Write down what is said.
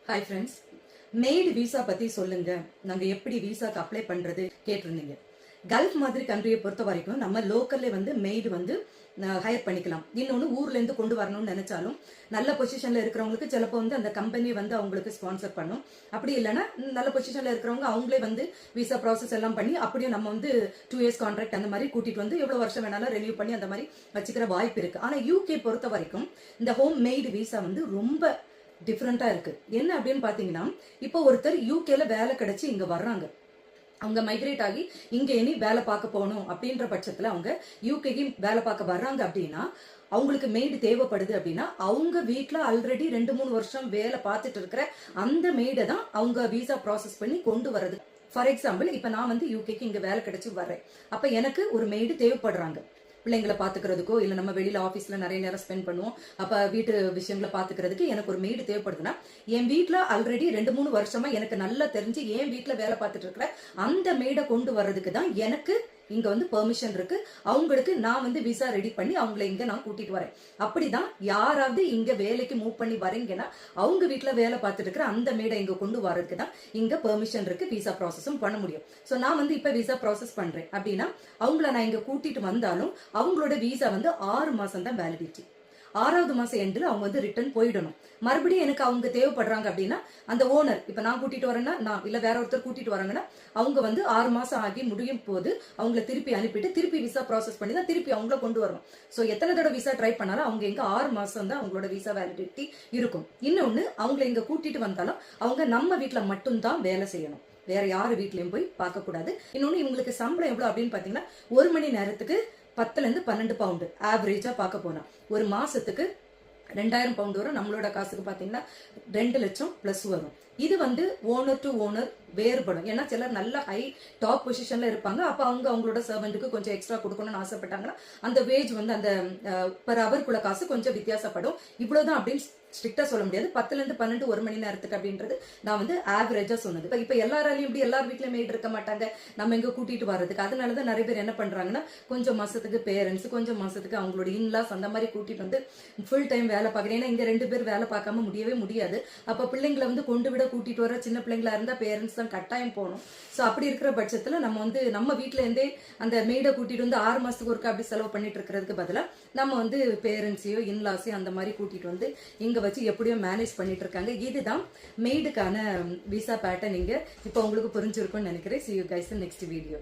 Hi friends, maid visa பத்தி சொல்லுங்க. நாங்க எப்படி விசாக்கு அப்ளை பண்றது கேட்டிருந்தீங்க. கல்ஃப் மாதிரி கண்ட்ரியை பொறுத்த வரைக்கும் நம்ம லோக்கல்ல மெய்டு ஹையர் பண்ணிக்கலாம். இன்னொன்று ஊர்ல இருந்து கொண்டு வரணும்னு நினைச்சாலும் நல்ல பொசிஷன்ல இருக்கிறவங்களுக்கு சிலப்போ அந்த கம்பெனி அவங்களுக்கு ஸ்பான்சர் பண்ணும். அப்படி இல்லைன்னா நல்ல பொசிஷன்ல இருக்கிறவங்க அவங்களே விசா ப்ராசஸ் எல்லாம் பண்ணி அப்படியே நம்ம 2 இயர்ஸ் கான்ட்ராக்ட் அந்த மாதிரி கூட்டிட்டு எவ்வளவு வருஷம் வேணாலும் ரெனியூ பண்ணி அந்த மாதிரி வச்சுக்கிற வாய்ப்பு இருக்கு. ஆனா யூகே பொறுத்த வரைக்கும் இந்த ஹோம் மெய்டு விசா ரொம்ப டிஃப்ரெண்டா இருக்கு. என்ன அப்படின்னு பாத்தீங்கன்னா, இப்போ ஒருத்தர் யூகேல வேலை கிடைச்சு இங்க வர்றாங்க. அவங்க மைக்ரேட் ஆகி இங்க இனி வேலை பார்க்க போகணும் அப்படின்ற பட்சத்துல அவங்க யூகேக்கு வேலை பார்க்க வர்றாங்க அப்படின்னா அவங்களுக்கு மெய்டு தேவைப்படுது அப்படின்னா அவங்க வீட்டுல ஆல்ரெடி 2-3 வருஷம் வேலை பார்த்துட்டு இருக்கிற அந்த மெய்டை தான் அவங்க விசா ப்ராசஸ் பண்ணி கொண்டு வர்றது. ஃபார் எக்ஸாம்பிள், இப்ப நான் யூகேக்கு இங்க வேலை கிடைச்சு வர்றேன். அப்ப எனக்கு ஒரு மெய்டு தேவைப்படுறாங்க. பிள்ளைங்களை பாத்துக்கிறதுக்கோ இல்ல நம்ம வெளியில ஆபீஸ்ல நிறைய நேரம் ஸ்பெண்ட் பண்ணுவோம். அப்ப வீட்டு விஷயங்களை பாத்துக்கிறதுக்கு எனக்கு ஒரு மெய்டு தேவைப்படுதுன்னா என் வீட்டுல ஆல்ரெடி 2-3 வருஷமா எனக்கு நல்லா தெரிஞ்சு என் வீட்டுல வேலை பார்த்துட்டு இருக்கிற அந்த மெய்டை கொண்டு வர்றதுக்கு தான் எனக்கு இங்க பெர்மிஷன் இருக்கு. அவங்களுக்கு நான் விசா ரெடி பண்ணி அவங்களை இங்க நான் கூட்டிட்டு வரேன். அப்படிதான் யாராவது இங்க வேலைக்கு மூவ் பண்ணி வரீங்கன்னா அவங்க வீட்டுல வேலை பார்த்துட்டு இருக்கிற அந்த மேடை இங்க கொண்டு வரதுக்கு தான் இங்க பெர்மிஷன் இருக்கு. விசா ப்ராசஸும் பண்ண முடியும். சோ நான் இப்ப விசா ப்ராசஸ் பண்றேன் அப்படின்னா அவங்கள நான் இங்க கூட்டிட்டு வந்தாலும் அவங்களோட விசா 6 மாசம் தான் வேலிடிட்டி. 6வது மாசம் எண்டில் அவங்க ரிட்டர்ன் போயிடணும். மறுபடியும் எனக்கு அவங்க தேவைப்படுறாங்க அப்படின்னா அந்த ஓனர், இப்ப நான் கூட்டிட்டு வரேன்னா நான் இல்ல வேற ஒருத்தர் கூட்டிட்டு வராங்கன்னா அவங்க 6 மாசம் ஆகி முடியும் போது அவங்கள திருப்பி அனுப்பிட்டு திருப்பி விசா ப்ராசஸ் பண்ணி தான் திருப்பி அவங்கள கொண்டு வரணும். சோ எத்தனை தடவை விசா ட்ரை பண்ணாலும் அவங்க எங்க 6 மாசம் தான் அவங்களோட விசா வேலிடிட்டி இருக்கும். இன்னொன்னு, அவங்களை இங்க கூட்டிட்டு வந்தாலும் அவங்க நம்ம வீட்டுல மட்டும்தான் வேலை செய்யணும். வேற யாரு வீட்லயும் போய் பார்க்க கூடாது. இன்னொன்னு, இவங்களுக்கு சம்பளம் எவ்வளவு அப்படின்னு பாத்தீங்கன்னா 1 மணி நேரத்துக்கு 10 to 12 பவுண்டு ஆவரேஜா பார்க்க போனா ஒரு மாசத்துக்கு 2000 பவுண்ட் வரும். நம்மளோட காசுக்கு பாத்தீங்கன்னா 2 லட்சம் பிளஸ் வரும். இது ஓனர் டு ஓனர் வேறுபடும். ஏன்னா சிலர் நல்ல ஹை டாப் பொசிஷன்ல இருப்பாங்க. அப்ப அவங்களோட சர்வெண்ட்டுக்கு கொஞ்சம் எக்ஸ்ட்ரா கொடுக்கணும்னு ஆசைப்பட்டாங்கன்னா அந்த வேஜ் அந்த பர் அவருக்குள்ள காசு கொஞ்சம் வித்தியாசப்படும். இவ்வளவுதான் அப்படின்னு ஸ்ட்ரிக்டா சொல்ல முடியாது. 10 to 12 1 மணி நேரத்துக்கு அப்படின்றது நான் ஆவரேஜா சொன்னது. இப்ப எல்லாராலையும் இப்படி எல்லார் வீட்லயும் மேய்டு இருக்க மாட்டாங்க நம்ம எங்க கூட்டிட்டு வர்றதுக்கு. அதனாலதான் நிறைய பேர் என்ன பண்றாங்கன்னா கொஞ்சம் மாசத்துக்கு பேரண்ட்ஸ், கொஞ்சம் மாசத்துக்கு அவங்களோட இன்லாஸ் அந்த மாதிரி கூட்டிட்டு ஃபுல் டைம் வேலை பார்க்கறேன். ஏன்னா இங்க 2 பேர் வேலை பார்க்காம முடியவே முடியாது. அப்ப பிள்ளைங்களை கொண்டு விட கூட்டிட்டு வர சின்ன பிள்ளைங்களா இருந்தா பேரண்ட்ஸ் தான் கட்டாயம் போகணும். சோ அப்படி இருக்கிற பட்சத்துல நம்ம நம்ம வீட்டுல இருந்தே அந்த மெய்டை கூட்டிட்டு 6 மாசத்துக்கு ஒருக்கா அப்படி செலவு பண்ணிட்டு இருக்கிறதுக்கு பதிலா நம்ம பேரண்ட்ஸையோ இன்லாஸையோ அந்த மாதிரி கூட்டிட்டு இங்க வச்சு எப்படியோ மேனேஜ் பண்ணிட்டு இருக்காங்க. இதுதான் மெய்டுக்கான விசா பேட்டர்ன். இங்க இப்போ உங்களுக்கு புரிஞ்சிருக்கும்னு நினைக்கிறேன். See you guys in next video.